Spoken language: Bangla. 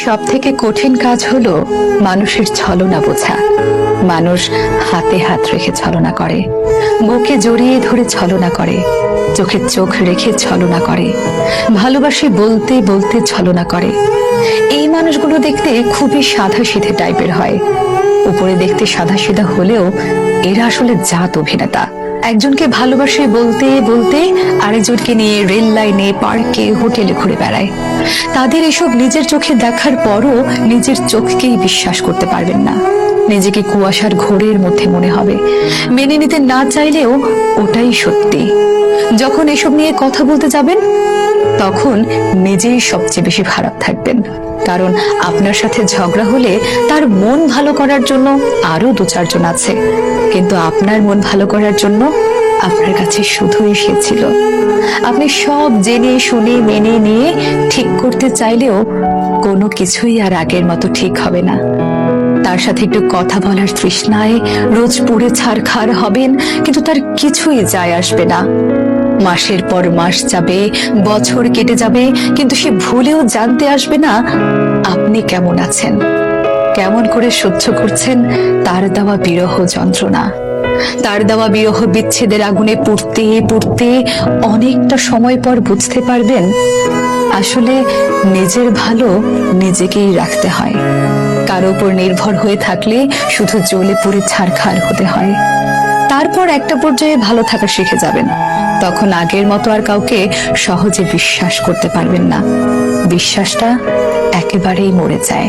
সব থেকে কঠিন কাজ হলো মানুষের ছলনা বোঝা। মানুষ হাতে হাত রেখে ছলনা করে, বুকে জড়িয়ে ধরে ছলনা করে, চোখে চোখ রেখে ছলনা করে, ভালোবাসি বলতে বলতে ছলনা করে। এই মানুষগুলো দেখতে খুবই সাদা সিধে টাইপের হয়। উপরে দেখতে সাদা সিধা হলেও এরা আসলে জাত অভিনেতা। একজনকে ভালোবাসে বলতে বলতে আরেকজনকে নিয়ে রেল লাইনে, পার্কে, হোটেলে ঘুরে বেড়ায়। তাদের এসব নিজের চোখে দেখার পরও নিজের চোখকেই বিশ্বাস করতে পারবেন না। নিজেকে কুয়াশার ঘোরের মধ্যে মনে হবে, মেনে নিতে না চাইলেও ওটাই সত্যি। যখন এসব নিয়ে কথা বলতে যাবেন তখন নিজেই সবচেয়ে বেশি খারাপ থাকবেন, কারণ আপনার সাথে ঝগড়া হলে তার মন ভালো করার জন্য আরো দু চারজন আছে, কিন্তু আপনার মন ভালো করার জন্য আপনার কাছে শুধুই সে ছিল। আপনি সব জেনে শুনে মেনে নিয়ে ঠিক করতে চাইলেও কোনো কিছুই আর আগের মতো ঠিক হবে না। তার সাথে একটু কথা বলার তৃষ্ণায় রোজ পুড়ে ছারখার হবেন, কিন্তু তার কিছুই যায় আসবে না। মাসের পর মাস যাবে, বছর কেটে যাবে, কিন্তু সে ভুলেও জানতে আসবে না আপনি কেমন আছেন, কেমন করে সহ্য করছেন তার দেওয়া বিরহ যন্ত্রণা। তার দেওয়া বিরহ বিচ্ছেদের আগুনে পুড়তে পুড়তে অনেকটা সময় পর বুঝতে পারবেন আসলে নিজের ভালো নিজেকেই রাখতে হয়। কারো উপর নির্ভর হয়ে থাকলে শুধু জ্বলে পুড়ে ছারখার হতে হয়। তারপর একটা পর্যায়ে ভালো থাকা শিখে যাবেন, তখন আগের মতো আর কাউকে সহজে বিশ্বাস করতে পারবেন না। বিশ্বাসটা একেবারেই মরে যায়।